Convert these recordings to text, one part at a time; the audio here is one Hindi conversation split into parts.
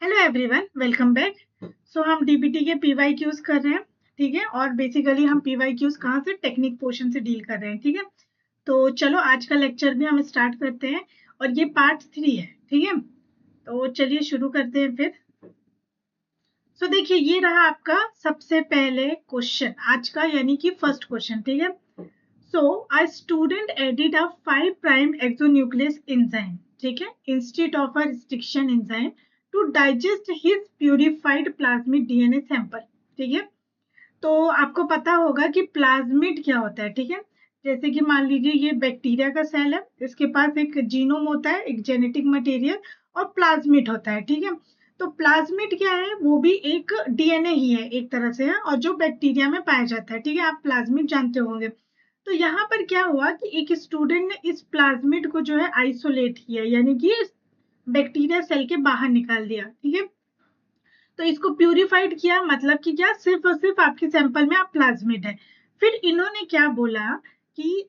Hello everyone, welcome back. So हम डीबीटी के पीवाईक्यूज कर रहे हैं, ठीक है। और बेसिकली हम पीवाईक्यूज कहाँ से, टेक्निक पोर्शन से डील कर रहे हैं, ठीक है। तो चलो आज का लेक्चर भी हम स्टार्ट करते हैं और ये पार्ट 3 है, ठीक है। तो चलिए शुरू करते हैं फिर। सो देखिए, ये रहा आपका सबसे पहले क्वेश्चन आज का, यानी कि फर्स्ट क्वेश्चन, ठीक है। So, a student added a 5' exonuclease enzyme, ठीक है, instead of a restriction enzyme to digest his purified plasmid DNA sample, ठीक है। तो आपको पता होगा कि प्लाज्मिड क्या होता है, ठीक है। जैसे कि मान लीजिए ये बैक्टीरिया का सेल है, इसके पास एक जीनोम होता है, एक जेनेटिक मटेरियल, और प्लाज्मिड होता है, ठीक है। तो प्लाज्मिड क्या है, वो भी एक डीएनए ही है एक तरह से है, और जो बैक्टीरिया में पाया जाता है, ठीक है। आप प्लाज्मिड जानते होंगे। तो यहाँ पर क्या हुआ कि एक स्टूडेंट ने इस प्लाज्मिड को जो है आइसोलेट किया, यानी कि बैक्टीरिया सेल के बाहर निकाल दिया, ठीक है। तो इसको प्यूरिफाइड किया, मतलब कि क्या, सिर्फ और सिर्फ आपके सैंपल में आप प्लाज्मिड है। फिर इन्होंने क्या बोला कि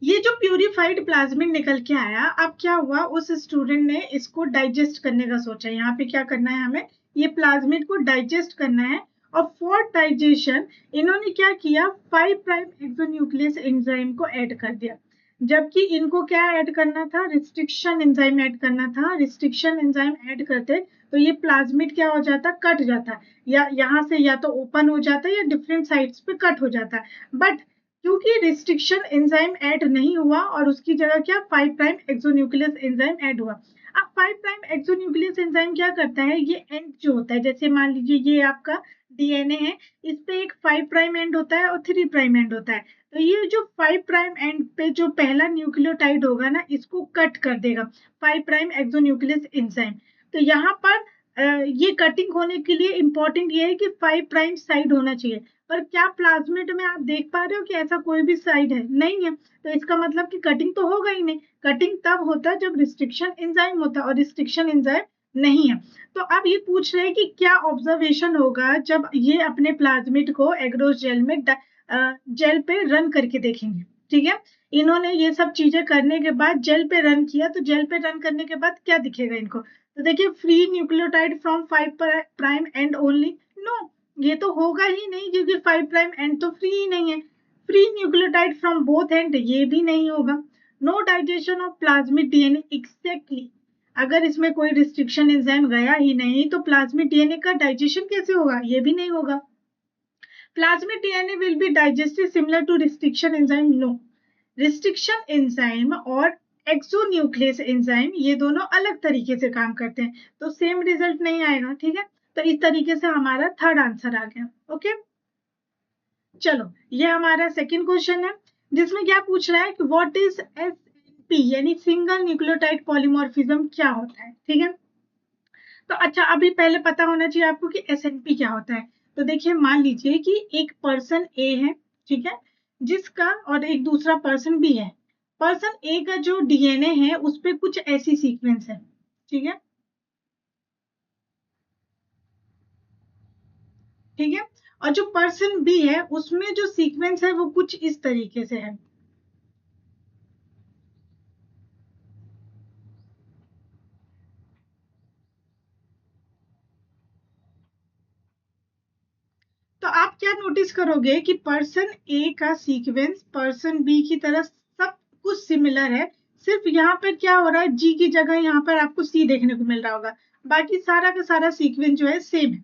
ये जो प्यूरिफाइड प्लाज्मिड निकल के आया, अब क्या हुआ, उस स्टूडेंट ने इसको डाइजेस्ट करने का सोचा। यहाँ पे क्या करना है, हमें ये प्लाज्मिड को डाइजेस्ट करना है। और फॉर डाइजेशन इन्होंने क्या किया, 5' एक्सोन्यूक्लियस एंजाइम को ऐड कर दिया। जबकि इनको क्या ऐड करना था, रिस्ट्रिक्शन एंजाइम ऐड करना था। रिस्ट्रिक्शन एंजाइम ऐड करते तो ये प्लाज्मिड क्या हो जाता, कट जाता, या यहाँ से या तो ओपन हो जाता या डिफरेंट साइड्स पे कट हो जाता। बट क्योंकि रिस्ट्रिक्शन एंजाइम ऐड नहीं हुआ और उसकी जगह क्या, 5' एक्सोन्यूक्लियस एंजाइम ऐड हुआ। अब 5' एक्सोन्यूक्लियस एंजाइम क्या करता है, ये एंड जो होता है, जैसे मान लीजिए ये आपका डीएनए है, इस पे एक 5' एंड होता है और 3' एंड होता है। तो ये जो 5' एंड पे जो पहला न्यूक्लियोटाइड होगा ना, इसको कट कर देगा 5' एक्सोन्यूक्लियस एंजाइम। तो यहाँ पर ये कटिंग होने के लिए इंपॉर्टेंट ये है कि 5' साइड होना चाहिए। पर क्या प्लाज्मिड में आप देख पा रहे हो कि ऐसा कोई भी साइड है, नहीं है। तो इसका मतलब कि कटिंग तो होगा ही नहीं। कटिंग तब होता है जब रिस्ट्रिक्शन एंजाइम होता है, और रिस्ट्रिक्शन एंजाइम नहीं है। तो अब ये पूछ रहे हैं कि क्या ऑब्जर्वेशन होगा जब ये अपने प्लाज्मिड को एग्रोस जेल में जेल पे रन करके देखेंगे, ठीक है। इन्होंने ये सब चीजें करने के बाद जेल पे रन किया, तो जेल पे रन करने के बाद क्या दिखेगा इनको, तो देखिए, free nucleotide from 5' end only, no, ये तो होगा ही नहीं, क्योंकि 5' एंड तो फ्री ही नहीं है। Free nucleotide from both end, ये भी नहीं होगा। No digestion of plasmid DNA, exactly. अगर इसमें कोई रिस्ट्रिक्शन एंजाइम गया ही नहीं, तो प्लाज्मिड डीएनए का डाइजेशन कैसे होगा, ये भी नहीं होगा। Plasmid DNA will be digested similar to restriction enzyme, no. Restriction enzyme और एक्सोन्यूक्लियस एंजाइम ये दोनों अलग तरीके से काम करते हैं, तो सेम रिजल्ट नहीं आएगा, ठीक है। तो इस तरीके से हमारा थर्ड आंसर आ गया, ओके। चलो, ये हमारा सेकंड क्वेश्चन है, जिसमें क्या पूछ रहा है कि व्हाट इज एसएनपी, यानी सिंगल न्यूक्लियोटाइड पॉलीमॉर्फिज्म क्या होता है, ठीक है। तो अच्छा, अभी पहले पता होना चाहिए आपको कि एसएनपी क्या होता है। तो देखिए, मान लीजिए कि एक पर्सन ए है, ठीक है, जिसका और एक दूसरा पर्सन बी है। पर्सन ए का जो डीएनए है उस पे कुछ ऐसी सीक्वेंस है, ठीक है, ठीक है। और जो पर्सन बी है उसमें जो सीक्वेंस है वो कुछ इस तरीके से है। तो आप क्या नोटिस करोगे कि पर्सन ए का सीक्वेंस पर्सन बी की तरह सब कुछ सिमिलर है। सिर्फ यहाँ पर क्या हो रहा है, जी की जगह यहाँ पर आपको सी देखने को मिल रहा होगा, बाकी सारा का सारा सीक्वेंस जो है सेम है।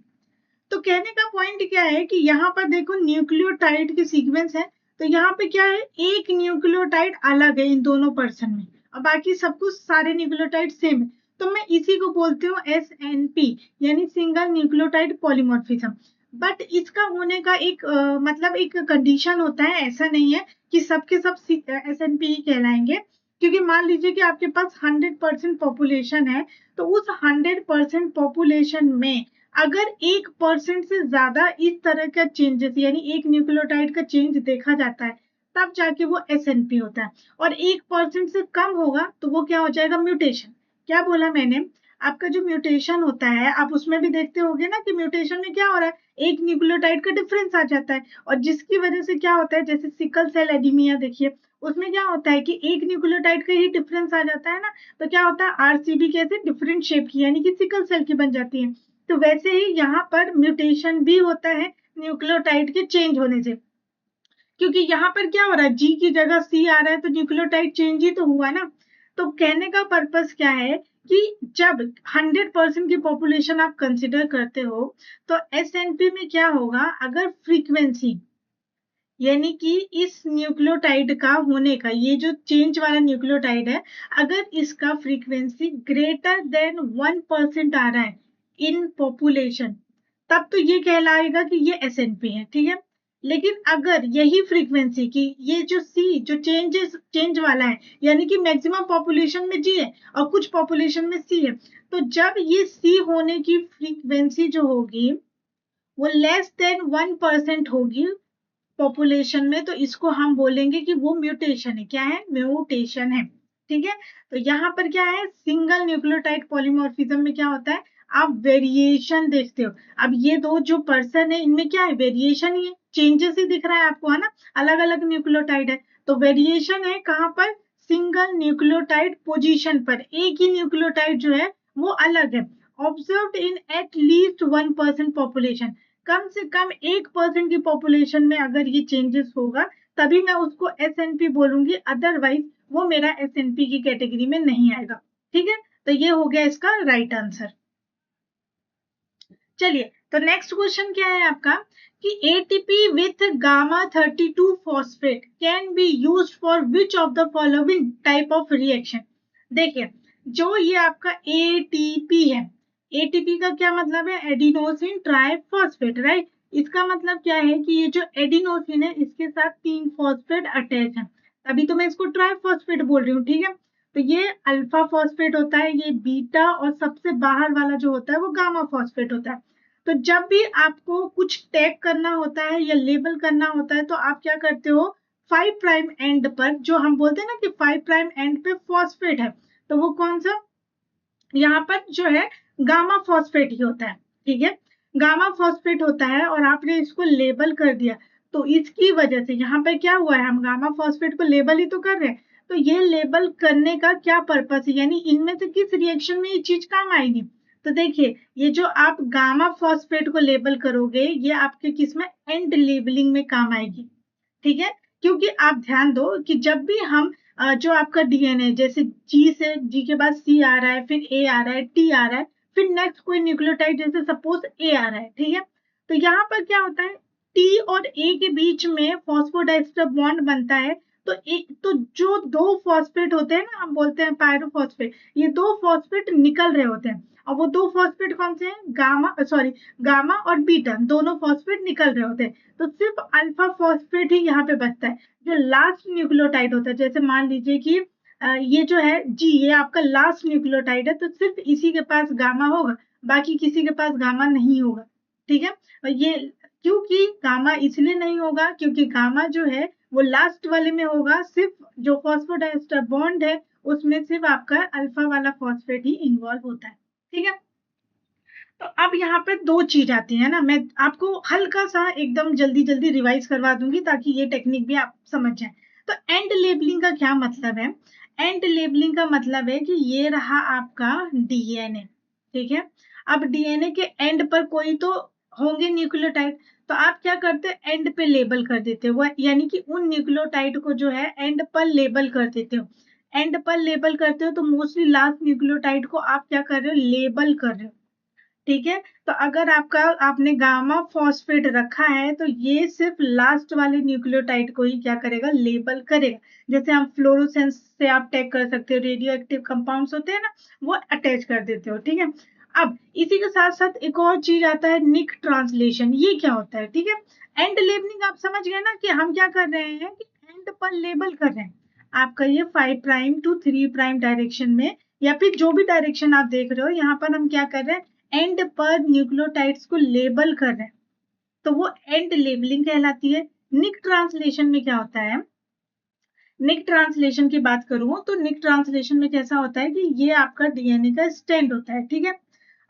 तो कहने का पॉइंट क्या है कि यहाँ पर देखो न्यूक्लियोटाइड की सीक्वेंस है, तो यहाँ पे क्या है, एक न्यूक्लियोटाइड अलग है इन दोनों पर्सन में, और बाकी सब कुछ सारे न्यूक्लियोटाइड सेम है। तो मैं इसी को बोलती हूँ एसएनपी, यानी सिंगल न्यूक्लियोटाइड पॉलीमॉर्फिज्म। बट इसका होने का एक मतलब एक कंडीशन होता है, ऐसा नहीं है कि सबके सब एसएनपी ही कहलाएंगे। क्योंकि मान लीजिए कि आपके पास 100% पॉपुलेशन है, तो उस 100% पॉपुलेशन में अगर 1% से ज्यादा इस तरह का चेंजेस, यानी एक न्यूक्लियोटाइड का चेंज देखा जाता है, तब जाके वो एसएनपी होता है। और 1% से कम होगा तो वो क्या हो जाएगा, म्यूटेशन। क्या बोला मैंने, आपका जो म्यूटेशन होता है आप उसमें भी देखते होगे ना कि म्यूटेशन में क्या हो रहा है, एक न्यूक्लियोटाइड का डिफरेंस आ जाता है और जिसकी वजह से क्या होता है, जैसे सिकल सेल एनीमिया देखिए, उसमें क्या होता है कि एक न्यूक्लियोटाइड का ही डिफरेंस आ जाता है ना, तो क्या होता है आरसीबी कैसे डिफरेंट शेप की यानी कि सिकल सेल की बन जाती है। तो वैसे ही यहाँ पर म्यूटेशन भी होता है न्यूक्लियोटाइड के चेंज होने से, क्योंकि यहाँ पर क्या हो रहा है, जी की जगह सी आ रहा है तो न्यूक्लियोटाइड चेंज ही तो हुआ ना। तो कहने का पर्पस क्या है कि जब 100% की पॉपुलेशन आप कंसिडर करते हो तो एसएनपी में क्या होगा, अगर फ्रीक्वेंसी यानी कि इस न्यूक्लियोटाइड का होने का, ये जो चेंज वाला न्यूक्लियोटाइड है, अगर इसका फ्रीक्वेंसी ग्रेटर देन 1% आ रहा है इन पॉपुलेशन, तब तो ये कहलाएगा कि ये एसएनपी है, ठीक है। लेकिन अगर यही फ्रीक्वेंसी की ये जो सी जो चेंज वाला है यानी कि मैक्सिमम पॉपुलेशन में जी है और कुछ पॉपुलेशन में सी है, तो जब ये सी होने की फ्रीक्वेंसी जो होगी वो लेस देन 1% होगी पॉपुलेशन में, तो इसको हम बोलेंगे कि वो म्यूटेशन है। क्या है, म्यूटेशन है, ठीक है। तो यहाँ पर क्या है, सिंगल न्यूक्लियोटाइड पॉलीमॉर्फिज्म में क्या होता है, आप वेरिएशन देखते हो। अब ये दो जो पर्सन है इनमें क्या है, वेरिएशन ही है, चेंजेस ही दिख रहा है आपको, है ना, अलग अलग न्यूक्लियोटाइड है तो वेरिएशन है कहाँ पर, सिंगल न्यूक्लियोटाइड पोजीशन पर, एक ही न्यूक्लियोटाइड जो है वो अलग है। Observed in at least 1% population, कम से कम 1% की पॉपुलेशन में अगर ये चेंजेस होगा तभी मैं उसको एसएनपी बोलूंगी, अदरवाइज वो मेरा एसएनपी की कैटेगरी में नहीं आएगा, ठीक है। तो ये हो गया इसका राइट आंसर। चलिए, तो नेक्स्ट क्वेश्चन क्या है आपका कि ATP with gamma 32 phosphate can be used for which of the following type of reaction. देखिए, जो ये आपका एटीपी है, एटीपी का क्या मतलब है, एडिनोसिन ट्राइफॉस्फेट, राइट। इसका मतलब क्या है कि ये जो एडिनोसिन है इसके साथ 3 फॉस्फेट अटैच है, तभी तो मैं इसको ट्राइफॉस्फेट बोल रही हूँ, ठीक है। तो ये अल्फा फॉस्फेट होता है, ये बीटा, और सबसे बाहर वाला जो होता है वो गामा फॉस्फेट होता है। तो जब भी आपको कुछ टैग करना होता है या लेबल करना होता है तो आप क्या करते हो, 5 प्राइम एंड पर, जो हम बोलते हैं ना कि 5 प्राइम एंड पे फॉस्फेट है, तो वो कौन सा, यहाँ पर जो है गामा फॉस्फेट ही होता है, ठीक है। गामा फॉस्फेट होता है और आपने इसको लेबल कर दिया, तो इसकी वजह से यहाँ पर क्या हुआ है, हम गामा फॉस्फेट को लेबल ही तो कर रहे हैं, तो ये लेबल करने का क्या पर्पस है, यानी इनमें से किस रिएक्शन में ये चीज काम आएगी। तो देखिए, ये जो आप गामा फॉस्फेट को लेबल करोगे ये आपके किस में, एंड लेबलिंग में काम आएगी, ठीक है। क्योंकि आप ध्यान दो कि जब भी हम जो आपका डीएनए, जैसे जी से, जी के बाद सी आ रहा है, फिर ए आ रहा है, टी आ रहा है, फिर नेक्स्ट कोई न्यूक्लियोटाइड जैसे सपोज ए आ रहा है, ठीक है। तो यहाँ पर क्या होता है, टी और ए के बीच में फॉस्फोडाइस्टर बॉन्ड बनता है, तो तो जो दो फॉस्फेट होते हैं ना, हम बोलते हैं पायरोफॉस्फेट, ये दो फॉस्फेट निकल रहे होते हैं, और वो दो फॉस्फेट कौन से हैं, गामा, सॉरी, गामा और बीटा, दोनों फॉस्फेट निकल रहे होते हैं, तो सिर्फ अल्फा फॉस्फेट ही यहाँ पे बचता है, जो लास्ट न्यूक्लियोटाइड होता है। जैसे मान लीजिए कि ये जो है जी, ये आपका लास्ट न्यूक्लियोटाइड है, तो सिर्फ इसी के पास गामा होगा, बाकी किसी के पास गामा नहीं होगा, ठीक है। और ये क्योंकि गामा इसलिए नहीं होगा क्योंकि गामा जो है वो लास्ट वाले में होगा, सिर्फ जो फॉस्फोडाइस्टर बॉन्ड है उसमें सिर्फ आपका अल्फा वाला फॉस्फेट ही इन्वॉल्व होता है, ठीक है। तो अब यहाँ पे दो चीज आती है ना, मैं आपको हल्का सा एकदम जल्दी जल्दी रिवाइज करवा दूंगी ताकि ये टेक्निक भी आप समझ जाए। तो एंड लेबलिंग का क्या मतलब है, एंड लेबलिंग का मतलब है कि ये रहा आपका डीएनए, ठीक है। अब डीएनए के एंड पर कोई तो होंगे न्यूक्लियोटाइड, तो आप क्या करते हैं, एंड पे लेबल कर देते हो, यानी कि उन न्यूक्लियोटाइड को जो है एंड पर लेबल कर देते हो। एंड पर लेबल करते हो तो मोस्टली लास्ट न्यूक्लियोटाइड को आप क्या कर रहे हो, लेबल कर रहे हो, ठीक है। तो अगर आपने गामा फॉस्फेट रखा है तो ये सिर्फ लास्ट वाले न्यूक्लियोटाइड को ही क्या करेगा, लेबल करेगा। जैसे हम फ्लोरोसेंस से आप टैग कर सकते हो, रेडियो एक्टिव कंपाउंड्स होते हैं ना, वो अटैच कर देते हो, ठीक है। अब इसी के साथ साथ एक और चीज आता है, निक ट्रांसलेशन, ये क्या होता है, ठीक है। एंड लेबलिंग आप समझ गए ना कि हम क्या कर रहे हैं कि एंड पर लेबल कर रहे हैं, आपका ये 5 प्राइम टू 3 प्राइम डायरेक्शन में, या फिर जो भी डायरेक्शन आप देख रहे हो, यहाँ पर हम क्या कर रहे हैं, एंड पर न्यूक्लियोटाइड्स को लेबल कर रहे हैं, तो वो एंड लेबलिंग कहलाती है। निक ट्रांसलेशन में क्या होता है निक ट्रांसलेशन की बात करूं तो निक ट्रांसलेशन में कैसा होता है कि ये आपका डीएनए का स्टैंड होता है, ठीक है।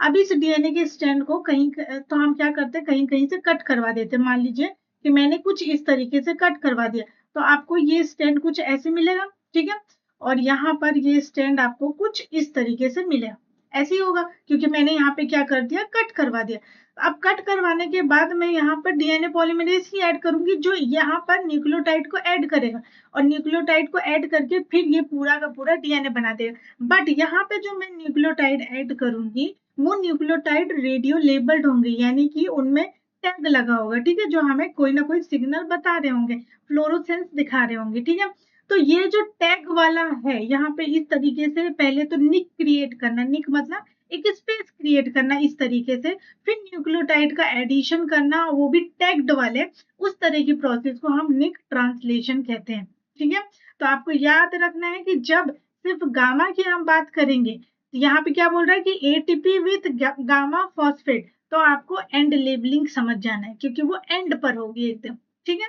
अब इस डीएनए के स्टैंड को कहीं तो हम क्या करते हैं, कहीं कहीं से कट करवा देते हैं। मान लीजिए कि मैंने कुछ इस तरीके से कट करवा दिया, तो आपको ये स्टैंड कुछ ऐसे मिलेगा, ठीक है। और यहाँ पर ये स्टैंड आपको कुछ इस तरीके से मिलेगा, ऐसे ही होगा क्योंकि मैंने यहाँ पे क्या कर दिया, कट करवा दिया। अब कट करवाने के बाद मैं यहाँ पर डीएनए पॉलीमरेज ही ऐड करूंगी, जो यहाँ पर न्यूक्लियोटाइड को ऐड करेगा और न्यूक्लियोटाइड को ऐड करके फिर ये पूरा का पूरा डीएनए बना देगा। बट यहाँ पे जो मैं न्यूक्लियोटाइड ऐड करूंगी वो न्यूक्लियोटाइड रेडियो लेबल्ड होंगे, यानी कि उनमें टैग लगा होगा, ठीक है, जो हमें कोई ना कोई सिग्नल बता रहे होंगे, फ्लोरोसेंस दिखा रहे होंगे, ठीक है। तो ये जो टैग वाला है यहाँ पे इस तरीके से पहले तो निक क्रिएट करना, निक मतलब एक स्पेस क्रिएट करना इस तरीके से, फिर न्यूक्लियोटाइड का एडिशन करना, वो भी टैग्ड वाले, उस तरह की प्रोसेस को हम निक ट्रांसलेशन कहते हैं, ठीक है। तो आपको याद रखना है कि जब सिर्फ गामा की हम बात करेंगे तो यहाँ पे क्या बोल रहा है कि एटीपी विथ गामा फॉस्फेट, तो आपको एंड लेबलिंग समझ जाना है क्योंकि वो एंड पर होगी एकदम, ठीक है।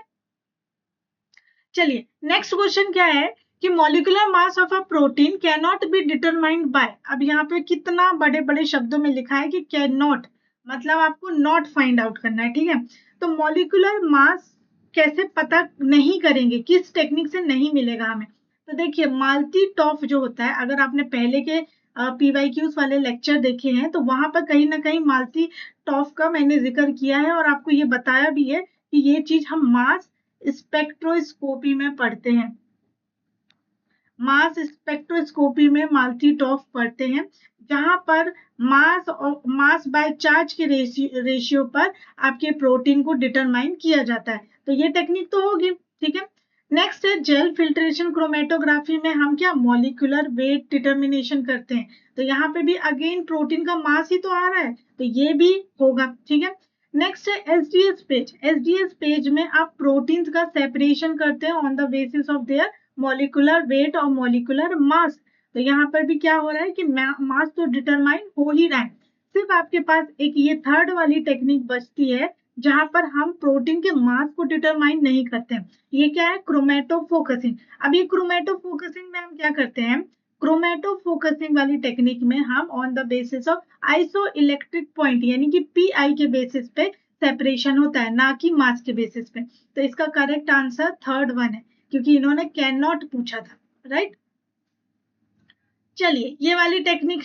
चलिए नेक्स्ट क्वेश्चन क्या है कि molecular mass of a protein can not be determined by. अब यहाँ पे कितना बड़े बड़े शब्दों में लिखा है कि कैन नॉट, मतलब आपको नॉट फाइंड आउट करना है, ठीक है। तो मॉलिक्यूलर मास कैसे पता नहीं करेंगे, किस टेक्निक से नहीं मिलेगा हमें। तो देखिए माल्टी टॉफ जो होता है, अगर आपने पहले के पीवाईक्यूज वाले लेक्चर देखे हैं तो वहां पर कहीं ना कहीं माल्टी टॉफ का मैंने जिक्र किया है और आपको ये बताया भी है कि ये चीज हम मास स्पेक्ट्रोस्कोपी में पढ़ते हैं, मास स्पेक्ट्रोस्कोपी में माल्टी टॉफ पढ़ते हैं, जहां पर मास और मास बाय चार्ज के रेशियो पर आपके प्रोटीन को डिटरमाइन किया जाता है। तो ये टेक्निक तो होगी, ठीक है। नेक्स्ट है जेल फिल्ट्रेशन क्रोमेटोग्राफी में हम क्या मॉलिक्यूलर वेट डिटर्मिनेशन करते हैं। तो यहाँ पे भी अगेन प्रोटीन का मास ही तो आ रहा है, तो ये भी होगा, ठीक है। नेक्स्ट है एसडीएस पेज। एसडीएस पेज में आप प्रोटीन्स का सेपरेशन करते हैं on the basis of their molecular weight और मॉलिक्यूलर मास। तो यहाँ पर भी क्या हो रहा है कि मास तो डिटरमाइन हो ही रहा है, सिर्फ आपके पास एक ये थर्ड वाली टेक्निक बचती है जहां पर हम प्रोटीन के मास को डिटरमाइन नहीं करते हैं। ये क्या है, क्रोमेटोफोकसिंग। अब ये क्रोमेटोफोकसिंग में हम क्या करते हैं, क्रोमेटोफोकसिंग वाली टेक्निक में हम on the basis of iso electric point यानी कि पीआई के बेसिस पे सेपरेशन होता है, ना कि मास के बेसिस पे। तो इसका करेक्ट आंसर थर्ड वन है क्योंकि इन्होंने कैन नॉट पूछा था, राइट। चलिए ये वाली टेक्निक,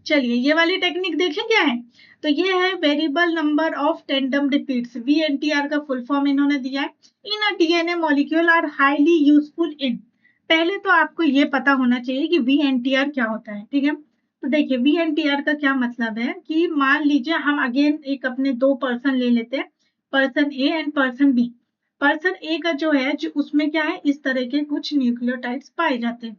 चलिए ये वाली टेक्निक देखें क्या है। तो ये है variable number of tandem repeats, VNTR का फुल फॉर्म इन्होंने दिया है। In a DNA molecule are highly useful in. पहले तो आपको ये पता होना चाहिए कि वीएनटीआर क्या होता है, ठीक है। तो देखिए वीएनटीआर का क्या मतलब है कि मान लीजिए हम अगेन एक अपने दो पर्सन ले लेते हैं, person A and person B. Person A का जो है जो उसमें क्या है, इस तरह के कुछ न्यूक्लियोटाइड्स पाए जाते हैं,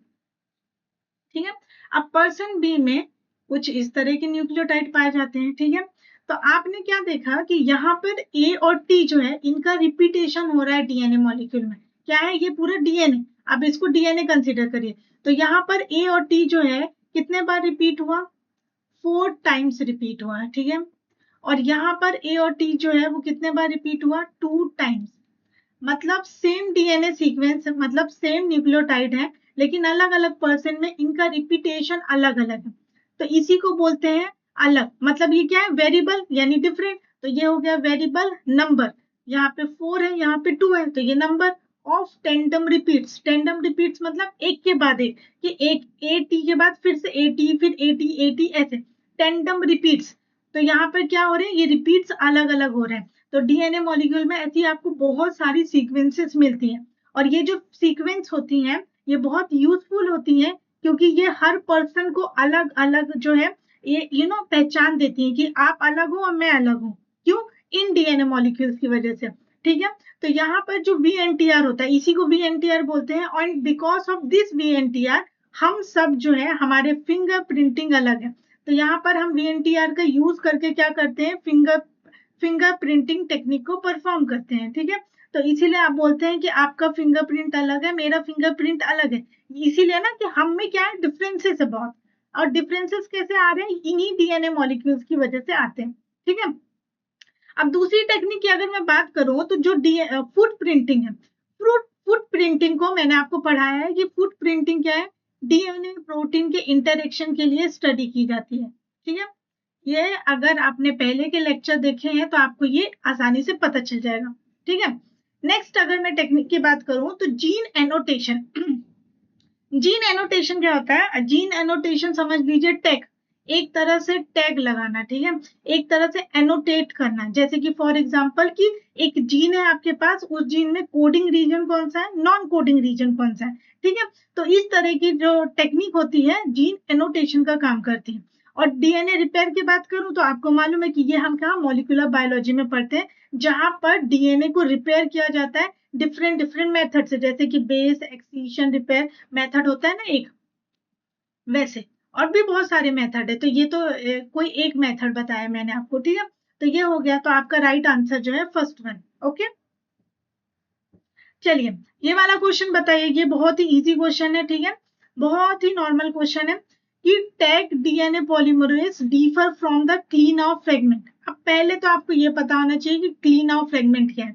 ठीक है। अब पर्सन बी में कुछ इस तरह के न्यूक्लियोटाइड पाए जाते हैं, ठीक है। तो आपने क्या देखा कि यहाँ पर ए और टी जो है इनका रिपीटेशन हो रहा है डीएनए मॉलिक्यूल में। क्या है, ये पूरा डीएनए, अब इसको डीएनए कंसीडर करिए। तो यहाँ पर ए और टी जो है कितने बार रिपीट हुआ, 4 टाइम्स रिपीट हुआ है, ठीक है। और यहाँ पर ए और टी जो है वो कितने बार रिपीट हुआ, 2 टाइम्स। मतलब सेम डीएनए सीक्वेंस, मतलब सेम न्यूक्लियोटाइड है लेकिन अलग अलग पर्सन में इनका रिपीटेशन अलग अलग है। तो इसी को बोलते हैं अलग, मतलब ये क्या है, वेरिएबल यानी डिफरेंट। तो ये हो गया वेरिएबल नंबर, यहाँ पे 4 है यहाँ पे 2 है, तो ये number of tandem repeats. Tandem repeats मतलब एक के बाद एक, कि एक ए टी के बाद फिर से ए टी, फिर ए टी ऐसे टेंडम रिपीट्स। तो यहाँ पर क्या हो रहे हैं, ये रिपीट्स अलग अलग हो रहे हैं। तो डीएनए मॉलिक्यूल में ऐसी आपको बहुत सारी सीक्वेंसेस मिलती हैं और ये जो सीक्वेंस होती हैं ये बहुत यूजफुल होती हैं क्योंकि ये हर पर्सन को अलग अलग जो है ये पहचान देती हैं कि आप अलग हो और मैं अलग हूँ, क्यों, इन डीएनए मॉलिक्यूल्स की वजह से, ठीक है। तो यहाँ पर जो वीएनटीआर होता है इसी को वीएनटीआर बोलते हैं और बिकॉज ऑफ दिस वीएनटीआर हम सब जो है हमारे फिंगर प्रिंटिंग अलग है। तो यहाँ पर हम वीएनटीआर का यूज करके क्या करते हैं, फिंगर प्रिंटिंग टेक्निक को परफॉर्म करते हैं, ठीक है। तो इसीलिए आप बोलते हैं कि आपका फिंगरप्रिंट अलग है, मेरा फिंगरप्रिंट अलग है। इसीलिए ना कि हम में क्या है, डिफरेंसेस है बहुत। और डिफरेंसेस कैसे आ रहे हैं, इन्हीं डीएनए मॉलिक्यूल्स की वजह से आते हैं, ठीक है। अब दूसरी टेक्निक की अगर मैं बात करूं तो जो फुट प्रिंटिंग है, फुट प्रिंटिंग को मैंने आपको पढ़ाया है कि फुट प्रिंटिंग क्या है, डीएनए प्रोटीन के इंटरेक्शन के लिए स्टडी की जाती है। ठीक है, ये अगर आपने पहले के लेक्चर देखे हैं तो आपको ये आसानी से पता चल जाएगा। ठीक है, नेक्स्ट अगर मैं टेक्निक की बात करूं तो जीन एनोटेशन। जीन एनोटेशन क्या होता है? जीन एनोटेशन समझ लीजिए टैग, एक तरह से टैग लगाना। ठीक है, एक तरह से एनोटेट करना, जैसे कि फॉर एग्जांपल कि एक जीन है आपके पास, उस जीन में कोडिंग रीजन कौन सा है, नॉन कोडिंग रीजन कौन सा है। ठीक है, तो इस तरह की जो टेक्निक होती है जीन एनोटेशन का काम करती है। और डीएनए रिपेयर की बात करूं तो आपको मालूम है कि ये हम कहा मॉलिक्यूलर बायोलॉजी में पढ़ते हैं, जहां पर डीएनए को रिपेयर किया जाता है डिफरेंट डिफरेंट मेथड से, जैसे कि बेस एक्सक्रीशन रिपेयर मेथड होता है ना एक, वैसे और भी बहुत सारे मेथड है। तो ये तो कोई एक मेथड बताया मैंने आपको। ठीक है, तो ये हो गया, तो आपका राइट आंसर जो है फर्स्ट वन। ओके, चलिए ये वाला क्वेश्चन बताइए, ये बहुत ही इजी क्वेश्चन है। ठीक है, बहुत ही नॉर्मल क्वेश्चन है कि tag DNA polymerase differ from the clean of fragment. अब पहले तो आपको ये पता होना चाहिए कि क्लीन ऑफ फ्रेगमेंट क्या है।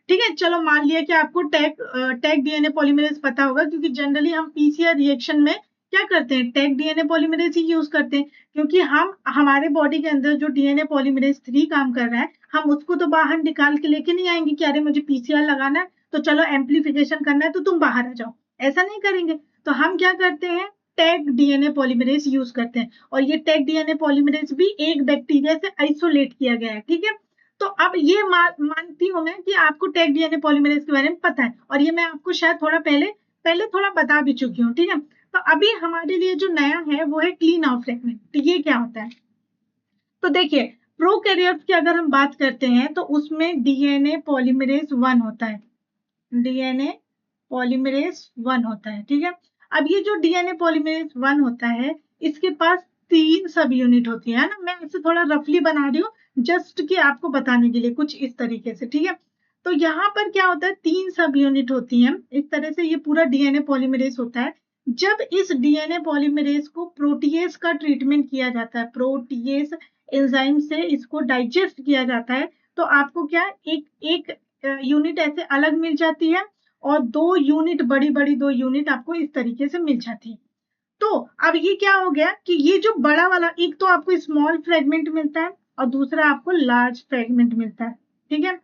ठीक है, चलो मान लिया कि आपको टैग डीएनए पॉलीमरेज पता होगा, क्योंकि जनरली हम पीसीआर रिएक्शन में क्या करते हैं, टैग डीएनए पॉलीमरेज ही यूज करते हैं, क्योंकि हम हमारे बॉडी के अंदर जो डीएनए पॉलीमरेज 3 काम कर रहा है, हम उसको तो बाहर निकाल के लेके नहीं आएंगे कि अरे मुझे पीसीआर लगाना है तो चलो एम्प्लीफिकेशन करना है तो तुम बाहर आ जाओ, ऐसा नहीं करेंगे। तो हम क्या करते हैं, टैग डीएनए पॉलीमरेज यूज करते हैं, और ये टैग डीएनए पॉलीमरेज भी एक बैक्टीरिया से आइसोलेट किया गया है। ठीक है, तो अब ये मानती हूं मैं कि आपको टैग डीएनए पॉलीमरेज के बारे में पता है, और ये मैं आपको शायद थोड़ा पहले थोड़ा बता भी चुकी हूँ। ठीक है, तो अभी हमारे लिए जो नया है वो है क्लीन ऑफ फ्रेगमेंट। तो ये क्या होता है, तो देखिए प्रोकैरियोट्स की अगर हम बात करते हैं तो उसमें डीएनए पॉलीमरेज 1 होता है, डीएनए पॉलीमरेज 1 होता है। ठीक है, अब ये जो डीएनए पॉलीमरेज 1 होता है, इसके पास 3 सब यूनिट होती है ना, मैं इसे थोड़ा रफली बना रही हूँ जस्ट कि आपको बताने के लिए कुछ इस तरीके से। ठीक है, तो यहाँ पर क्या होता है, 3 सब यूनिट होती हैं, इस तरह से ये पूरा डीएनए पॉलीमरेज होता है। जब इस डीएनए पॉलीमरेज को प्रोटीएज का ट्रीटमेंट किया जाता है, प्रोटीएज एंजाइम से इसको डाइजेस्ट किया जाता है, तो आपको क्या एक एक यूनिट ऐसे अलग मिल जाती है, और 2 यूनिट बड़ी बड़ी 2 यूनिट आपको इस तरीके से मिल जाती है। तो अब ये क्या हो गया कि ये जो बड़ा वाला, एक तो आपको स्मॉल फ्रेगमेंट मिलता है और दूसरा आपको लार्ज फ्रेगमेंट मिलता है। ठीक है,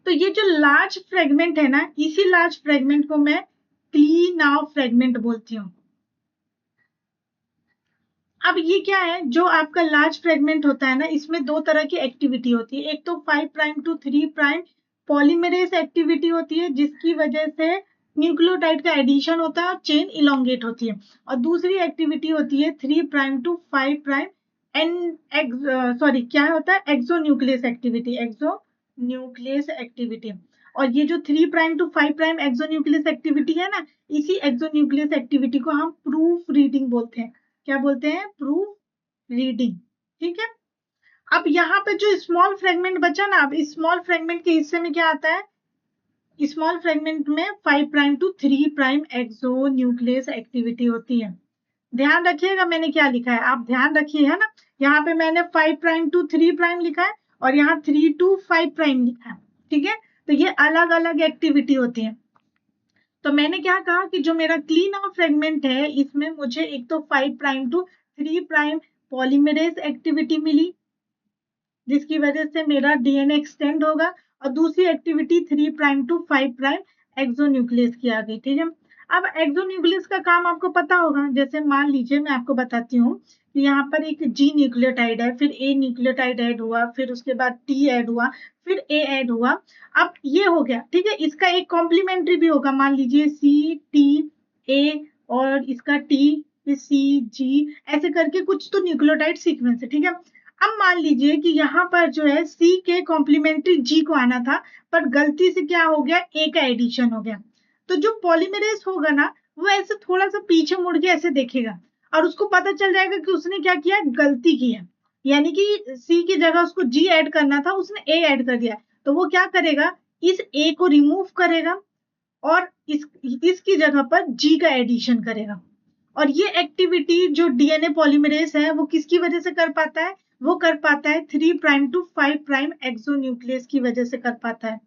तो ये जो लार्ज फ्रेगमेंट है ना, इसी लार्ज फ्रेगमेंट को मैं क्लीन ऑफ फ्रेगमेंट बोलती हूँ। अब ये क्या है, जो आपका लार्ज फ्रेगमेंट होता है ना, इसमें 2 तरह की एक्टिविटी होती है। एक तो 5 prime to 3 prime polymerase activity होती है, जिसकी वजह से न्यूक्लियोटाइड का एडिशन होता है और चेन इलोंगेट होती है, और दूसरी एक्टिविटी होती है 3 प्राइम टू 5 प्राइम क्या होता है, एक्सोन्यूक्लियस एक्टिविटी, एक्सोन्यूक्लियस एक्टिविटी। और ये जो 3 prime to 5 prime exonuclease activity है ना, इसी एक्सोन्यूक्लियस एक्टिविटी को हम प्रूफ रीडिंग बोलते हैं। क्या बोलते हैं, प्रूफ रीडिंग। ठीक है, अब यहाँ पे जो स्मॉल फ्रेगमेंट बचा ना, अब स्मॉल फ्रेगमेंट के हिस्से में क्या आता है, स्मॉल फ्रेगमेंट में 5 prime to 3 prime exonuclease activity होती है। ध्यान रखिएगा मैंने क्या लिखा है, आप ध्यान रखिए, है ना, यहाँ पे मैंने 5 प्राइम टू 3 प्राइम लिखा है और यहाँ 3 टू 5 प्राइम लिखा है। ठीक है, तो ये अलग अलग एक्टिविटी होती है। तो मैंने क्या कहा कि जो मेरा क्लीन ऑफ फ्रेगमेंट है, इसमें मुझे एक तो 5 prime to 3 prime polymerase activity मिली, जिसकी वजह से मेरा डीएनए एक्सटेंड होगा, और दूसरी activity 3 prime to 5 prime exonuclease की आ गई। ठीक है, अब एक्सोन्यूक्लियस का काम आपको पता होगा, जैसे मान लीजिए मैं आपको बताती हूँ कि यहाँ पर एक जी न्यूक्लियोटाइड है, फिर ए न्यूक्लियोटाइड ऐड हुआ, फिर उसके बाद टी ऐड हुआ, फिर ए ऐड हुआ। अब ये हो गया, ठीक है, इसका एक कॉम्प्लीमेंट्री भी होगा, मान लीजिए सी टी ए और इसका टी सी जी, ऐसे करके कुछ तो न्यूक्लियोटाइड सीक्वेंस है। ठीक है, अब मान लीजिए कि यहाँ पर जो है सी के कॉम्प्लीमेंट्री जी को आना था, पर गलती से क्या हो गया, ए का एडिशन हो गया। तो जो पॉलीमरेज होगा ना, वो ऐसे थोड़ा सा पीछे मुड़ के ऐसे देखेगा, और उसको पता चल जाएगा कि उसने क्या किया, गलती की है, यानी कि सी की जगह उसको जी ऐड करना था, उसने ए ऐड कर दिया। तो वो क्या करेगा, इस ए को रिमूव करेगा और इसकी जगह पर जी का एडिशन करेगा। और ये एक्टिविटी जो डीएनए पॉलीमरेज है वो किसकी वजह से कर पाता है, वो कर पाता है 3 प्राइम टू 5 प्राइम एक्सोन्यूक्लियस की वजह से कर पाता है।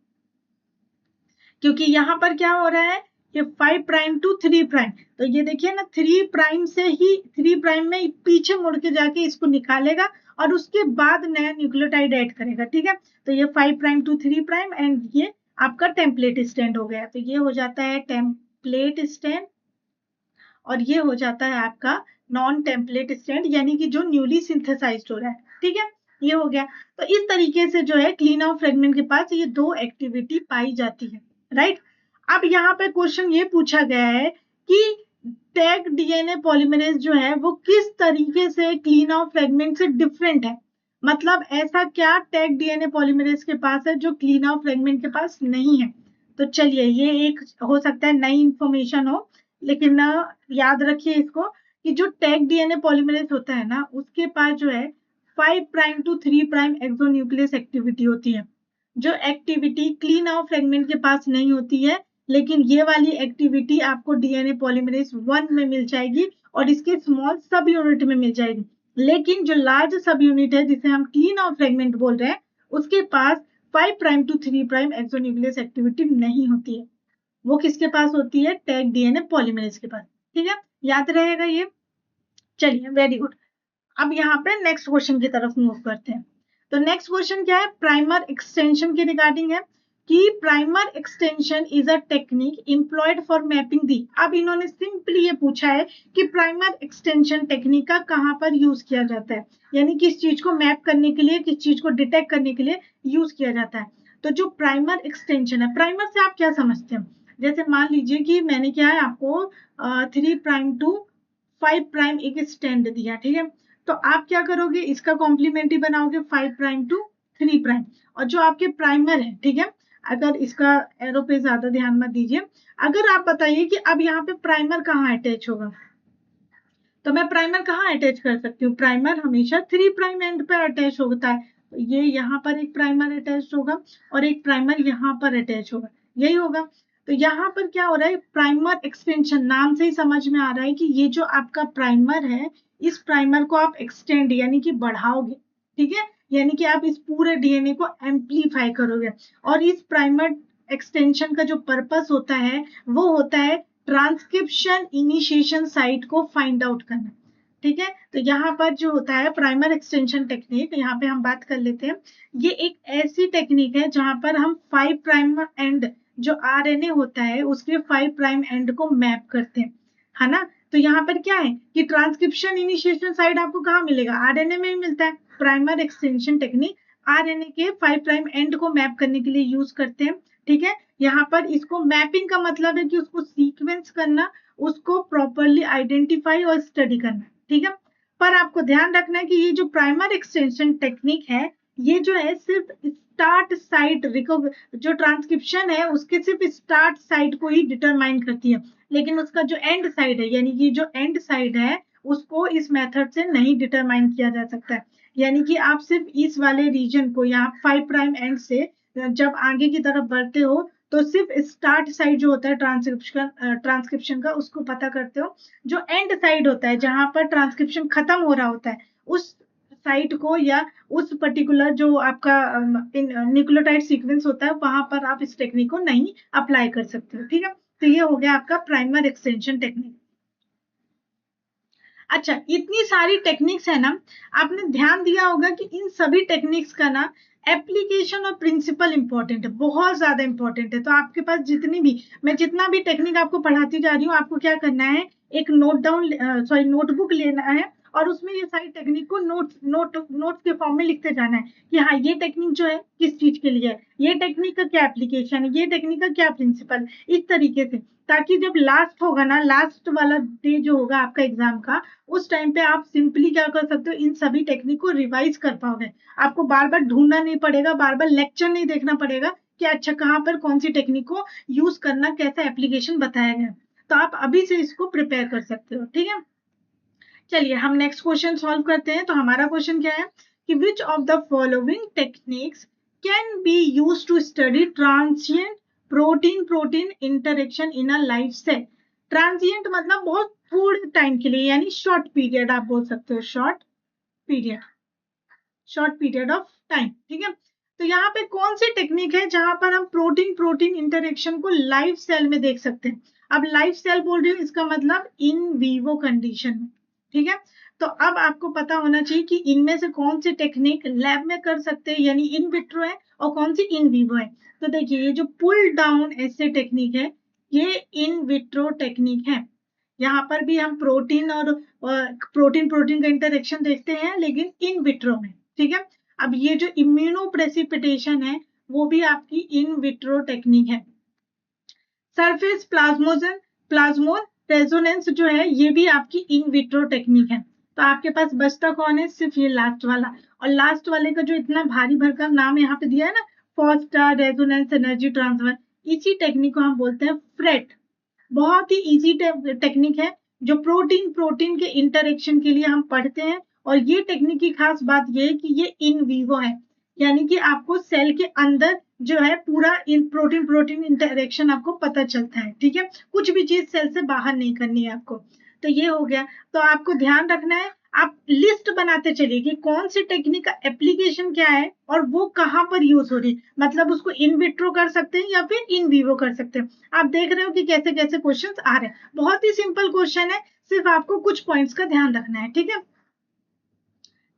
क्योंकि यहाँ पर क्या हो रहा है, ये 5 प्राइम टू 3 प्राइम, तो ये देखिए ना 3 प्राइम से ही 3 प्राइम में पीछे मुड़ के जाके इसको निकालेगा और उसके बाद नया न्यूक्लियोटाइड ऐड करेगा, ठीक है। तो ये 5 प्राइम टू 3 प्राइम एंड ये आपका टेम्पलेट स्टैंड हो गया। तो ये हो जाता है टेम्पलेट स्टैंड और ये हो जाता है आपका नॉन टेम्पलेट स्टैंड, यानी कि जो न्यूली सिंथेसाइज्ड हो रहा है, ठीक है। ये हो गया। तो इस तरीके से जो है क्लीन आउट फ्रेगमेंट के पास ये दो एक्टिविटी पाई जाती है, राइट। अब यहाँ पे क्वेश्चन ये पूछा गया है कि टैग डीएनए पॉलीमरेज जो है वो किस तरीके से क्लीन आउट फ्रेगमेंट से डिफरेंट है। मतलब ऐसा क्या टैग डीएनए पॉलीमरेज के पास है जो क्लीन आउट फ्रेगमेंट के पास नहीं है। तो चलिए, ये एक हो सकता है नई इंफॉर्मेशन हो, लेकिन याद रखिए इसको कि जो टैग डीएनए पॉलीमरेज होता है ना, उसके पास जो है 5 prime to 3 prime exonuclease activity होती है, जो एक्टिविटी क्लीन आउट फ्रेगमेंट के पास नहीं होती है। लेकिन ये वाली एक्टिविटी आपको डीएनए पॉलीमरेज 1 में मिल जाएगी और इसके स्मॉल सब यूनिट में मिल जाएगी। लेकिन जो लार्ज सब यूनिट है जिसे हम क्लीन आउट फ्रेगमेंट बोल रहे हैं, उसके पास 5 prime to 3 prime exonuclease activity नहीं होती है। वो किसके पास होती है, टैग डीएनए पॉलीमरेज के पास, ठीक है। याद रहेगा ये। चलिए, वेरी गुड। अब यहाँ पे नेक्स्ट क्वेश्चन की तरफ मूव करते हैं। तो नेक्स्ट क्वेश्चन क्या है, प्राइमर एक्सटेंशन के रिगार्डिंग है कि primer extension is a technique employed for mapping the. अब इन्होंने सिंपली ये पूछा है कि प्राइमर एक्सटेंशन टेक्निक का कहाँ पर यूज किया जाता है, यानी किस चीज को मैप करने के लिए, किस चीज को डिटेक्ट करने के लिए यूज किया जाता है। तो जो प्राइमर एक्सटेंशन है, प्राइमर से आप क्या समझते हैं। जैसे मान लीजिए कि मैंने क्या है आपको 3 प्राइम टू 5 प्राइम एक स्टैंड दिया, ठीक है। तो आप क्या करोगे, इसका कॉम्प्लीमेंट्री बनाओगे 5 प्राइम टू 3 प्राइम, और जो आपके प्राइमर है, ठीक है। अगर इसका एरो पे ज्यादा ध्यान मत दीजिए, अगर आप बताइए कि अब यहाँ पे प्राइमर कहाँ अटैच होगा, तो मैं प्राइमर कहाँ अटैच कर सकती हूँ, प्राइमर हमेशा 3 प्राइम एंड पे अटैच होता है। तो ये यहाँ पर एक प्राइमर अटैच होगा और एक प्राइमर यहाँ पर अटैच होगा, यही होगा। तो यहाँ पर क्या हो रहा है, प्राइमर एक्सटेंशन, नाम से ही समझ में आ रहा है कि ये जो आपका प्राइमर है, इस प्राइमर को आप एक्सटेंड यानी कि बढ़ाओगे, ठीक है। यानी कि आप इस पूरे डीएनए को एम्पलीफाई करोगे। और इस प्राइमर एक्सटेंशन का जो पर्पस होता है वो होता है ट्रांसक्रिप्शन इनिशिएशन साइट को फाइंड आउट करना, ठीक है। तो यहाँ पर जो होता है प्राइमर एक्सटेंशन टेक्निक, यहाँ पे हम बात कर लेते हैं। ये एक ऐसी टेक्निक है जहां पर हम 5 प्राइम एंड जो आरएनए होता है उसके 5 प्राइम एंड को मैप करते हैं, है ना। तो यहाँ पर क्या है कि ट्रांसक्रिप्शन इनिशिएशन साइट आपको कहाँ मिलेगा, आरएनए में ही मिलता है। प्राइमर एक्सटेंशन टेक्निक आरएनए के 5 प्राइम एंड को मैप करने के लिए यूज करते हैं, ठीक है। यहाँ पर इसको मैपिंग का मतलब है कि उसको सीक्वेंस करना, उसको प्रॉपरली आइडेंटिफाई और स्टडी करना, ठीक है। पर आपको ध्यान रखना है कि ये जो प्राइमर एक्सटेंशन टेक्निक है, ये जो है सिर्फ स्टार्ट साइट जो ट्रांसक्रिप्शन है उसके सिर्फ स्टार्ट साइट को ही डिटरमाइन करती है, लेकिन उसका जो एंड साइड है, यानी कि जो एंड साइड है उसको इस मेथड से नहीं डिटरमाइन किया जा सकता है। यानी कि आप सिर्फ इस वाले रीजन को, यहाँ 5 प्राइम एंड से जब आगे की तरफ बढ़ते हो तो सिर्फ स्टार्ट साइड जो होता है ट्रांसक्रिप्शन का उसको पता करते हो। जो एंड साइड होता है जहां पर ट्रांसक्रिप्शन खत्म हो रहा होता है, उस साइट को या उस पर्टिकुलर जो आपका न्यूक्लियोटाइड सीक्वेंस होता है वहां पर आप इस टेक्निक को नहीं अप्लाई कर सकते हो, ठीक है। तो ये हो गया आपका प्राइमर एक्सटेंशन टेक्निक। अच्छा, इतनी सारी टेक्निक्स है ना, आपने ध्यान दिया होगा कि इन सभी टेक्निक्स का ना एप्लीकेशन और प्रिंसिपल इंपॉर्टेंट है, बहुत ज्यादा इंपॉर्टेंट है। तो आपके पास मैं जितना भी टेक्निक आपको पढ़ाती जा रही हूँ, आपको क्या करना है, एक नोटबुक लेना है और उसमें ये सारी टेक्निक को नोट्स के फॉर्म में लिखते जाना है कि हाँ ये टेक्निक जो है किस चीज के लिए है, ये टेक्निक का क्या एप्लीकेशन है, ये टेक्निक का क्या प्रिंसिपल, इस तरीके से। ताकि जब लास्ट होगा ना, लास्ट वाला डे जो होगा आपका एग्जाम का, उस टाइम पे आप सिंपली क्या कर सकते हो, इन सभी टेक्निक को रिवाइज कर पाओगे। आपको बार बार ढूंढना नहीं पड़ेगा, बार बार लेक्चर नहीं देखना पड़ेगा कि अच्छा कहाँ पर कौन सी टेक्निक को यूज करना, कैसा एप्लीकेशन बताया गया। तो आप अभी से इसको प्रिपेयर कर सकते हो, ठीक है। चलिए हम नेक्स्ट क्वेश्चन सॉल्व करते हैं। तो हमारा क्वेश्चन क्या है कि which of the following techniques can be use to study transient protein protein interaction in a life cell. Transient मतलब बहुत थोड़े टाइम के लिए, यानी शॉर्ट पीरियड आप बोल सकते हो, शॉर्ट पीरियड ऑफ टाइम, ठीक है। तो यहाँ पे कौन सी टेक्निक है जहां पर हम प्रोटीन प्रोटीन इंटरेक्शन को लाइव सेल में देख सकते हैं। अब लाइव सेल बोल रही हूँ, इसका मतलब इन वीवो कंडीशन में, ठीक है। तो अब आपको पता होना चाहिए कि इनमें से कौन सी टेक्निक लैब में कर सकते हैं यानी इन विट्रो है और कौन सी इन वीवो है। तो देखिए ये जो पुल डाउन ऐसे टेक्निक है ये इन विट्रो टेक्निक है। यहाँ पर भी हम प्रोटीन और प्रोटीन प्रोटीन का इंटरेक्शन देखते हैं लेकिन इन विट्रो में, ठीक है। अब ये जो इम्यूनो प्रेसिपिटेशन है वो भी आपकी इन विट्रो टेक्निक है। सरफेस प्लाज्मोन रेजोनेंस जो है ये भी आपकी इन विट्रो टेक्निक है। तो आपके पास बचता कौन है, सिर्फ ये लास्ट वाला। और लास्ट वाले का जो इतना भारी भरकम नाम यहाँ पे दिया है ना, फोस्टा रेजोनेंस एनर्जी ट्रांसफर, इसी टेक्निक को हम बोलते हैं फ्रेट। बहुत ही इजी टेक्निक है जो प्रोटीन प्रोटीन के इंटरेक्शन के लिए हम पढ़ते हैं। और ये टेक्निक की खास बात ये है कि ये इन वीवो है, यानी कि आपको सेल के अंदर जो है पूरा इन प्रोटीन प्रोटीन इंटरेक्शन आपको पता चलता है, ठीक है। कुछ भी चीज सेल से बाहर नहीं करनी है आपको। तो ये हो गया। तो आपको ध्यान रखना है, आप लिस्ट बनाते चलिए कि कौन सी टेक्निक का एप्लीकेशन क्या है और वो कहाँ पर यूज हो रही है। मतलब उसको इन विट्रो कर सकते हैं या फिर इन वीवो कर सकते हैं। आप देख रहे हो कि कैसे कैसे क्वेश्चंस आ रहे हैं। बहुत ही सिंपल क्वेश्चन है, सिर्फ आपको कुछ पॉइंट्स का ध्यान रखना है, ठीक है।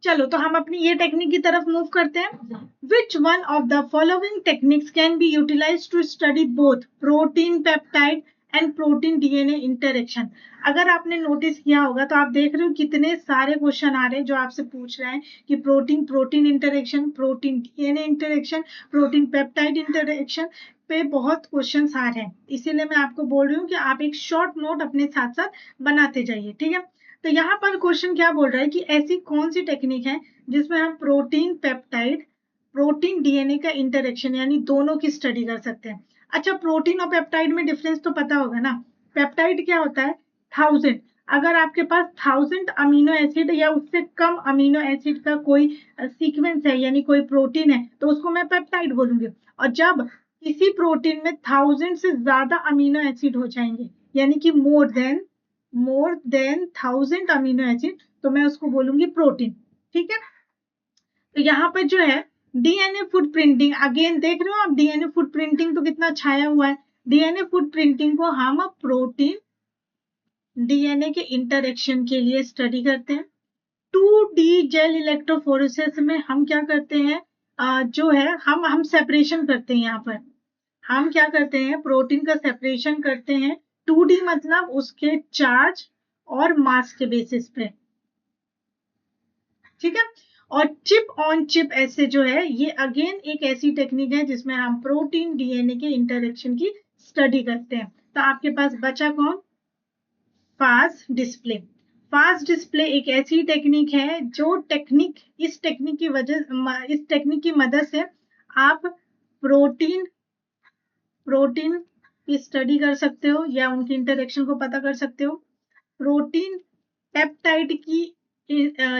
चलो तो हम अपनी ये टेक्निक की तरफ मूव करते हैं। Which one of the following techniques can be utilize to study both protein peptide and protein DNA interaction. अगर आपने नोटिस किया होगा तो आप देख रहे हो कितने सारे क्वेश्चन आ रहे हैं जो आपसे पूछ रहे हैं कि protein protein interaction, protein DNA interaction, protein peptide interaction पे बहुत क्वेश्चन आ रहे हैं। इसीलिए मैं आपको बोल रही हूँ कि आप एक शॉर्ट नोट अपने साथ साथ बनाते जाइए, ठीक है। तो यहाँ पर क्वेश्चन क्या बोल रहा है कि ऐसी कौन सी टेक्निक है जिसमें हम प्रोटीन पेप्टाइड प्रोटीन डीएनए का इंटरेक्शन यानी दोनों की स्टडी कर सकते हैं। अच्छा, प्रोटीन और पेप्टाइड में डिफरेंस तो पता होगा ना। पेप्टाइड क्या होता है, 1000। अगर आपके पास 1000 अमीनो एसिड या उससे कम अमीनो एसिड का कोई सीक्वेंस है यानी कोई प्रोटीन है तो उसको मैं पेप्टाइड बोलूंगी। और जब किसी प्रोटीन में 1000 से ज्यादा अमीनो एसिड हो जाएंगे यानी कि मोर देन 1000 अमीनो एसिड तो मैं उसको बोलूंगी प्रोटीन, ठीक है। तो यहाँ पर जो है डीएनए फुटप्रिंटिंग, अगेन देख रहे हो आप डीएनए फुटप्रिंटिंग तो कितना छाया हुआ है। डीएनए फुटप्रिंटिंग को हम प्रोटीन डीएनए के इंटरेक्शन के लिए स्टडी करते हैं। 2D जेल इलेक्ट्रोफोरेसिस में हम क्या करते हैं, जो है हम सेपरेशन करते हैं। यहाँ पर हम क्या करते हैं, प्रोटीन का सेपरेशन करते हैं। 2D मतलब उसके चार्ज और मास के बेसिस पे, ठीक है। और चिप ऑन चिप ऐसे जो है ये अगेन एक ऐसी टेक्निक है जिसमें हम प्रोटीन डीएनए के इंटरेक्शन की स्टडी करते हैं। तो आपके पास बचा कौन, फास्ट डिस्प्ले। फास्ट डिस्प्ले एक ऐसी टेक्निक है जो इस टेक्निक की मदद से आप प्रोटीन की स्टडी कर सकते हो या उनके इंटरेक्शन को पता कर सकते हो। प्रोटीन पेप्टाइड की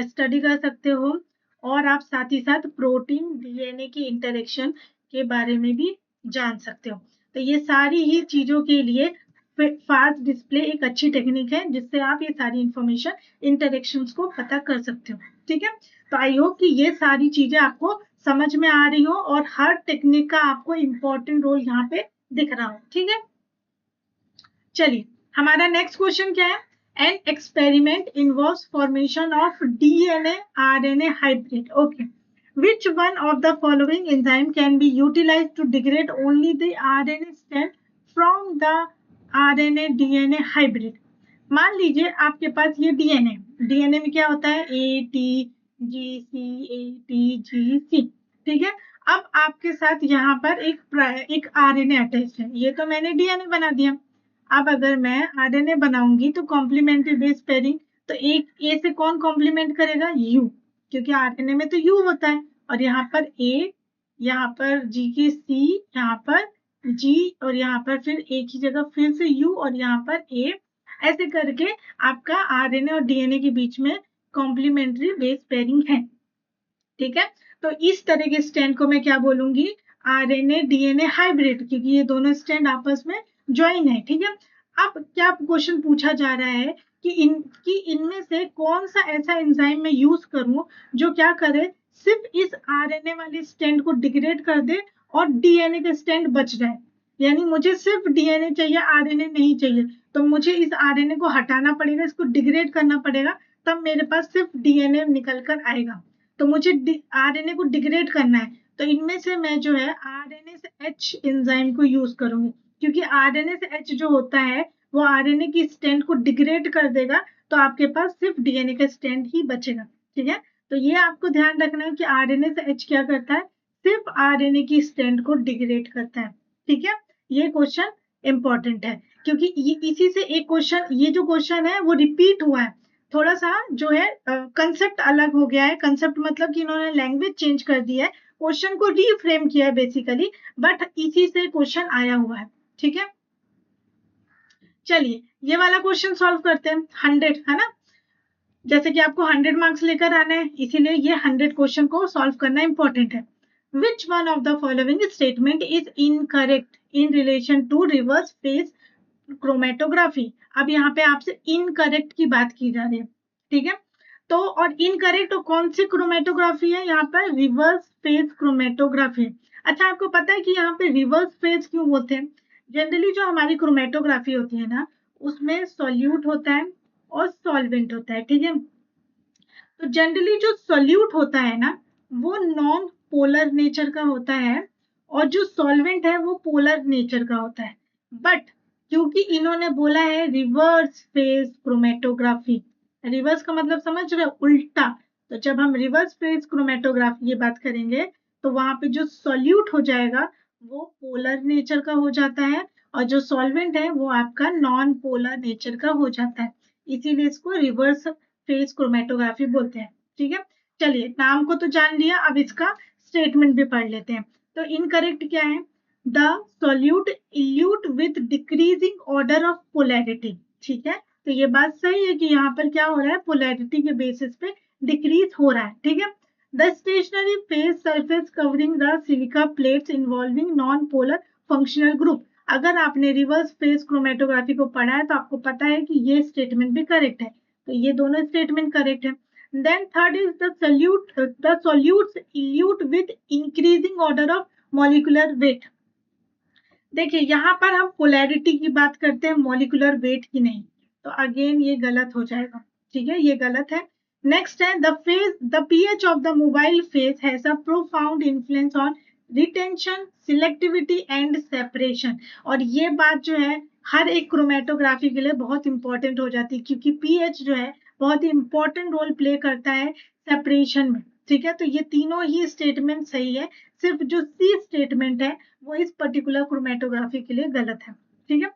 स्टडी कर सकते हो और आप साथ ही साथ प्रोटीन डीएनए की इंटरेक्शन के बारे में भी जान सकते हो। तो ये सारी ही चीजों के लिए फास्ट डिस्प्ले एक अच्छी टेक्निक है जिससे आप ये सारी इंफॉर्मेशन इंटरेक्शंस को पता कर सकते हो, ठीक है। तो आई होप कि ये सारी चीजें आपको समझ में आ रही हो और हर टेक्निक का आपको इम्पोर्टेंट रोल यहाँ पे दिख रहा हो, ठीक है। चलिए हमारा नेक्स्ट क्वेश्चन क्या है, an experiment involves formation of DNA RNA hybrid. Okay, which one of the following enzyme can be utilized to degrade only the RNA strand from the RNA DNA hybrid। मान लीजिए आपके पास ये डीएनए में क्या होता है, ATGC, ठीक है। अब आपके साथ यहाँ पर एक आरएनए अटैच है, ये तो मैंने डीएनए बना दिया। अब अगर मैं आरएनए बनाऊंगी तो कॉम्प्लीमेंट्री बेस पेयरिंग, तो एक ए से कौन कॉम्प्लीमेंट करेगा, यू, क्योंकि आरएनए में तो यू होता है। और यहाँ पर ए, यहाँ पर जी की सी, यहाँ पर जी और यहाँ पर फिर एक ही जगह फिर से यू और यहाँ पर ए, ऐसे करके आपका आरएनए और डीएनए के बीच में कॉम्प्लीमेंट्री बेस पेयरिंग है, ठीक है। तो इस तरह के स्ट्रैंड को मैं क्या बोलूंगी, आरएनए डीएनए हाइब्रिड, क्योंकि ये दोनों स्ट्रैंड आपस में ज्वाइन है, ठीक है। अब क्या क्वेश्चन पूछा जा रहा है कि इनमें से कौन सा ऐसा एंजाइम मैं यूज करूं जो क्या करे, सिर्फ इस आरएनए वाली स्ट्रैंड को डिग्रेड कर दे और डीएनए का स्ट्रैंड बच जाए, यानी मुझे सिर्फ डीएनए चाहिए, आरएनए नहीं चाहिए, तो मुझे इस आरएनए को हटाना पड़ेगा, इसको डिग्रेड करना पड़ेगा, तब मेरे पास सिर्फ डीएनए निकल कर आएगा। तो मुझे आरएनए को डिग्रेड करना है, तो इनमें से मैं जो है आरएनए से एच एंजाइम को यूज करूंगी, क्योंकि आरएनए से एच जो होता है वो आरएनए की स्ट्रैंड को डिग्रेड कर देगा, तो आपके पास सिर्फ डीएनए का स्ट्रैंड ही बचेगा। ठीक है, तो ये आपको ध्यान रखना है कि आरएनए से एच क्या करता है, सिर्फ आरएनए की स्ट्रैंड को डिग्रेड करता है। ठीक है, ये क्वेश्चन इंपॉर्टेंट है, क्योंकि इसी से एक क्वेश्चन, ये जो क्वेश्चन है वो रिपीट हुआ है, थोड़ा सा जो है कंसेप्ट अलग हो गया है, कंसेप्ट मतलब कि इन्होंने लैंग्वेज चेंज कर दी है, क्वेश्चन को रीफ्रेम किया है बेसिकली, बट इसी से क्वेश्चन आया हुआ है। ठीक है, चलिए ये वाला क्वेश्चन सॉल्व करते हैं। 100 है ना, जैसे कि आपको 100 मार्क्स लेकर आने हैं, इसीलिए ये 100 क्वेश्चन को सॉल्व करना इंपॉर्टेंट है। Which one of the following statement is incorrect in relation to reverse phase chromatography. अब यहाँ पे आपसे इनकरेक्ट की बात की जा रही है। ठीक है, तो और इनकरेक्ट कौन सी क्रोमेटोग्राफी है, यहाँ पर रिवर्स फेज क्रोमेटोग्राफी। अच्छा, आपको पता है कि यहाँ पे रिवर्स फेज क्यों बोलते हैं? जनरली जो हमारी क्रोमेटोग्राफी होती है ना, उसमें सॉल्यूट होता है और सॉल्वेंट होता है। ठीक है, तो जनरली जो सॉल्यूट होता है ना, वो नॉन पोलर नेचर का होता है, और जो सॉल्वेंट है वो पोलर नेचर का होता है। बट क्योंकि इन्होंने बोला है रिवर्स फेज क्रोमेटोग्राफी, रिवर्स का मतलब समझ रहे हो, उल्टा, तो जब हम रिवर्स फेज क्रोमेटोग्राफी की बात करेंगे तो वहां पे जो सॉल्यूट हो जाएगा वो पोलर नेचर का हो जाता है, और जो सॉल्वेंट है वो आपका नॉन पोलर नेचर का हो जाता है, इसीलिए इसको रिवर्स फेज क्रोमेटोग्राफी बोलते हैं। ठीक है, चलिए नाम को तो जान लिया, अब इसका स्टेटमेंट भी पढ़ लेते हैं। तो इनकरेक्ट क्या है, the solute elute with decreasing order of polarity. ठीक है, तो ये बात सही है कि यहाँ पर क्या हो रहा है, पोलैरिटी के बेसिस पे डिक्रीज हो रहा है। ठीक है, the stationary phase surface covering the silica plates involving non polar functional group. अगर आपने रिवर्स फेज क्रोमेटोग्राफी को पढ़ा है तो आपको पता है कि ये स्टेटमेंट भी करेक्ट है, तो ये दोनों स्टेटमेंट करेक्ट है। Then third is the solutes elute with increasing order of molecular weight. देखिए यहाँ पर हम पोलैरिटी की बात करते हैं, मॉलिक्यूलर वेट की नहीं, तो अगेन ये गलत हो जाएगा। ठीक है, ये गलत है। नेक्स्ट है the pH of the mobile phase has a profound influence on retention, selectivity and separation. और ये बात जो है हर एक क्रोमेटोग्राफी के लिए बहुत इंपॉर्टेंट हो जाती है, क्योंकि pH जो है बहुत ही इंपॉर्टेंट रोल प्ले करता है सेपरेशन में। ठीक है, तो ये तीनों ही स्टेटमेंट सही है, सिर्फ जो सी स्टेटमेंट है वो इस पर्टिकुलर क्रोमेटोग्राफी के लिए गलत है। ठीक है,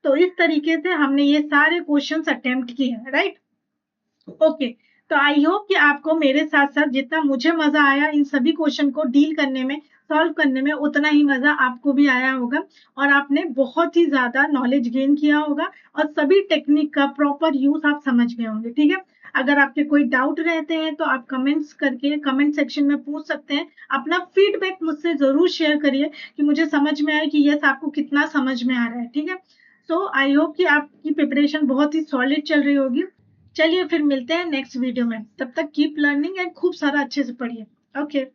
तो इस तरीके से हमने ये सारे क्वेश्चंस अटेम्प्ट किए हैं, राइट। ओके, तो आई होप कि आपको मेरे साथ साथ जितना मुझे मजा आया इन सभी क्वेश्चन को डील करने में, सॉल्व करने में, उतना ही मजा आपको भी आया होगा, और आपने बहुत ही ज्यादा नॉलेज गेन किया होगा, और सभी टेक्निक का प्रॉपर यूज आप समझ गए होंगे। ठीक है, अगर आपके कोई डाउट रहते हैं तो आप कमेंट्स करके कमेंट सेक्शन में पूछ सकते हैं, अपना फीडबैक मुझसे जरूर शेयर करिए कि मुझे समझ में आए कि यस आपको कितना समझ में आ रहा है। ठीक है, सो आई होप कि आपकी प्रिपरेशन बहुत ही सॉलिड चल रही होगी। चलिए फिर मिलते हैं नेक्स्ट वीडियो में, तब तक कीप लर्निंग एंड खूब सारा अच्छे से पढ़िए। ओके।